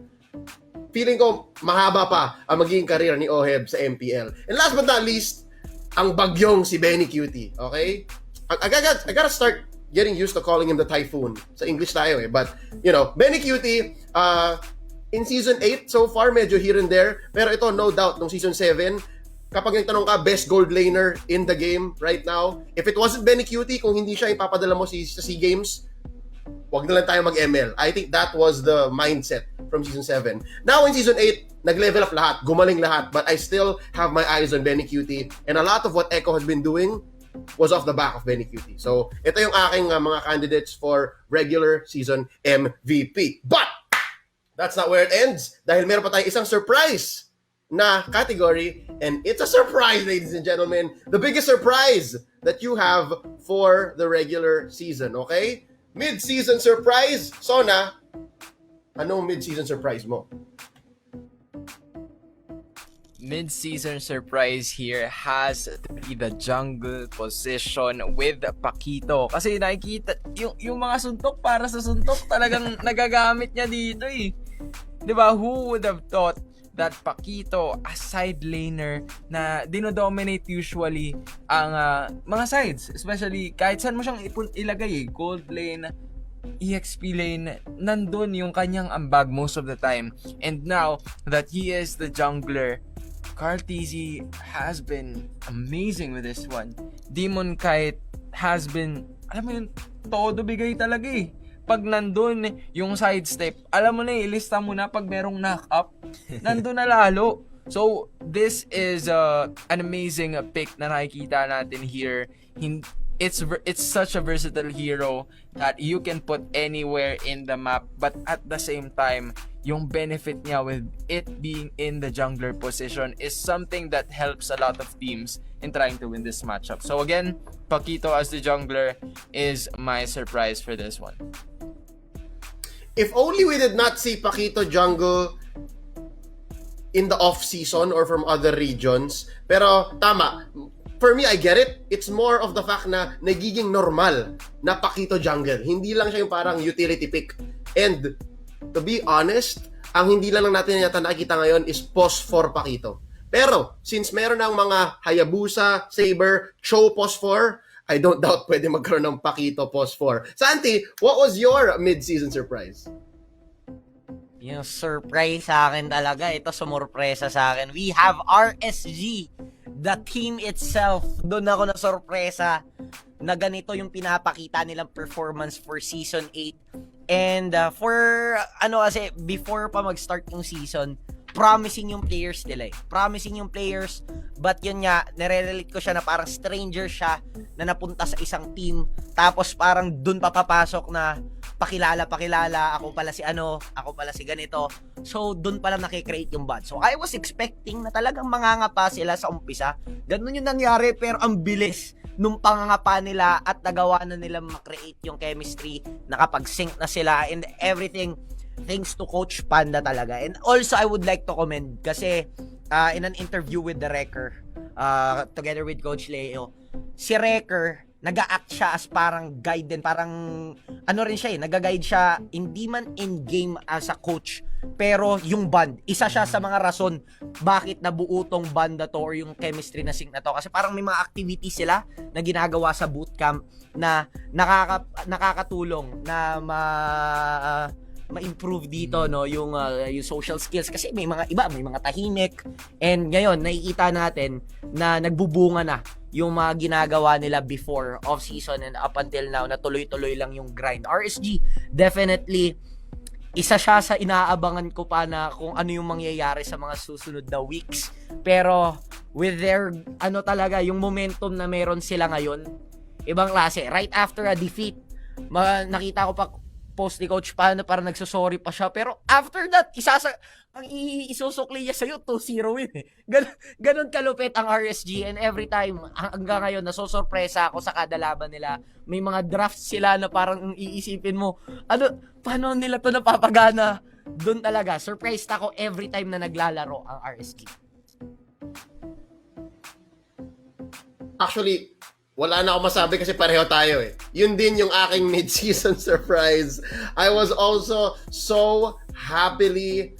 Speaker 1: feeling ko mahaba pa ang magiging career ni Oheb sa MPL. And last but not least, ang bagyong si Benny Cutie. Okay? I gotta start getting used to calling him the Typhoon. Sa English tayo But, Benny Cutie, in Season 8 so far, medyo here and there. Pero ito, no doubt, nung Season 7, kapag nagtanong ka, best gold laner in the game right now, if it wasn't Benny Cutie, kung hindi siya ipapadala mo sa SEA Games, wag na lang tayo mag-ML. I think that was the mindset from Season 7. Now in Season 8, nag-level up lahat, gumaling lahat, but I still have my eyes on Benny Cutie, and a lot of what Echo has been doing was off the back of Benny Cutie. So, ito yung aking mga candidates for regular season MVP. But, that's not where it ends. Dahil meron pa tayong isang surprise na category. And it's a surprise, ladies and gentlemen. The biggest surprise that you have for the regular season, okay? Mid-season surprise. Sona, anong mid-season surprise mo?
Speaker 2: Mid-season surprise here has to be the jungle position with Paquito. Kasi nakikita, yung mga suntok para sa suntok talagang nagagamit niya dito eh. Diba? Who would have thought that Paquito, a side laner na dinodominate usually ang mga sides. Especially kahit saan mo siyang ilagay eh. Gold lane, EXP lane, nandun yung kanyang ambag most of the time. And now that he is the jungler, Carl TZ has been amazing with this one. Demon Kite has been, alam mo yun, todo bigay talaga eh. Pag nandun yung sidestep, alam mo na ilista mo na pag merong knock-up, nandun na lalo. So, this is an amazing pick na nakikita natin here. It's such a versatile hero that you can put anywhere in the map, but at the same time, yung benefit niya with it being in the jungler position is something that helps a lot of teams in trying to win this matchup. So again, Paquito as the jungler is my surprise for this one.
Speaker 1: If only we did not see Paquito jungle in the off-season or from other regions. Pero tama, for me, I get it. It's more of the fact na nagiging normal na Paquito jungle. Hindi lang siya yung parang utility pick. And to be honest, ang hindi lang natin yata nakikita ngayon is pos for Paquito. Pero, since meron ng mga Hayabusa, Saber, Cho pos for, I don't doubt pwede magkaroon ng Paquito pos for. Santi, what was your mid-season surprise?
Speaker 3: Yung surprise sa akin talaga, ito sumurpresa sa akin. We have RSG, the team itself. Doon ako na sorpresa na ganito yung pinapakita nilang performance for Season 8. And kasi before pa mag-start yung season, promising yung players nila eh. Promising yung players, but yun nga, nare-relate ko siya na parang stranger siya na napunta sa isang team. Tapos parang dun papapasok na pakilala, ako pala si ganito. So, dun pala nakikreate yung bond. So, I was expecting na talagang mangangapa sila sa umpisa. Ganun yung nangyari, pero ang bilis nung pangangapa nila at nagawa na nila makreate yung chemistry, nakapag-sync na sila and everything thanks to Coach Panda talaga. And also, I would like to commend kasi in an interview with the Wrecker, together with Coach Leo, si Wrecker, nag-a-act siya as parang guide din, parang rin siya nag-guide siya, hindi man in-game as a coach, pero yung band, isa siya sa mga rason bakit nabuo tong band na to or yung chemistry na sync na to. Kasi parang may mga activities sila na ginagawa sa bootcamp na nakakatulong na ma-improve dito yung social skills kasi may mga iba, may mga tahimik, and ngayon nakikita natin na nagbubunga na yung mga ginagawa nila before off-season and up until now na tuloy-tuloy lang yung grind. RSG, definitely isa siya sa inaabangan ko pa na kung ano yung mangyayari sa mga susunod na weeks. Pero with their talaga yung momentum na meron sila ngayon, ibang klase. Right after a defeat, nakita ko pa post ni Coach Pano parang nagsosorry pa siya, pero after that ang isusukli niya sa'yo 2-0 yun eh. Ganon kalupit ang RSG, and every time hanggang ngayon nasosorpresa ako sa kada laban nila. May mga drafts sila na parang iisipin mo, paano nila to napapagana? Doon talaga surprised ako every time na naglalaro ang RSG.
Speaker 1: Actually, wala na ako masabi kasi pareho tayo eh. Yun din yung aking mid-season surprise. I was also so happily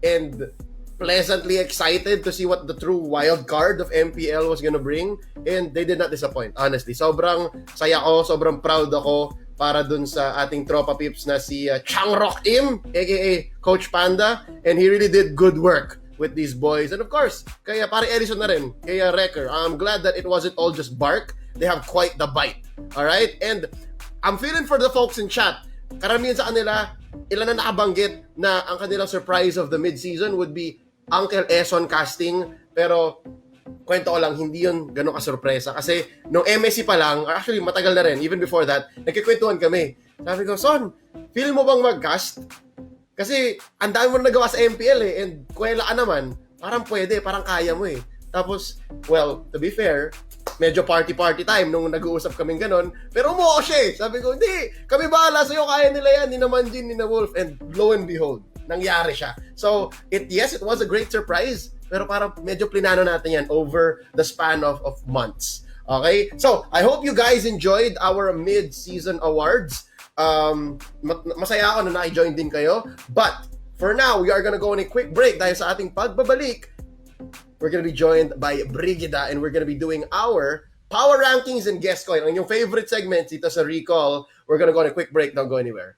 Speaker 1: and pleasantly excited to see what the true wild card of MPL was gonna bring, and they did not disappoint, honestly. Sobrang saya ko, sobrang proud ako para dun sa ating tropa pips na si Changrock Im, aka Coach Panda, and he really did good work with these boys. And of course, kaya pare Edison na rin, kaya Wrecker. I'm glad that it wasn't all just bark. They have quite the bite. Alright? And I'm feeling for the folks in chat. Karamihan sa kanila, ilan na nakabanggit na ang kanilang surprise of the mid-season would be Uncle Eson casting. Pero kwento ko lang, hindi yun ganun kasurpresa. Kasi nung MSC pa lang, actually matagal na rin, even before that, nagkikwentuhan kami. Sabi ko, Son, feel mo bang mag-cast? Kasi ang dami mo na nagawa sa MPL and kuwela ka naman, parang pwede, parang kaya mo Tapos, well, to be fair, medyo party-party time nung nag-uusap kaming ganon. Pero umuo siya Sabi ko, hindi, kami bahala sa'yo, kaya nila yan, ni na Manjin, ni na Wolf. And lo and behold, nangyari siya. So, yes, it was a great surprise. Pero parang medyo plinano natin yan over the span of months. Okay? So, I hope you guys enjoyed our mid-season awards. Masaya ako na naki-join din kayo. But, for now, we are gonna go on a quick break dahil sa ating pagbabalik. We're gonna be joined by Brigida and we're gonna be doing our Power Rankings and Guest Coin. Ang yung favorite segment dito sa Recall. We're gonna go on a quick break. Don't go anywhere.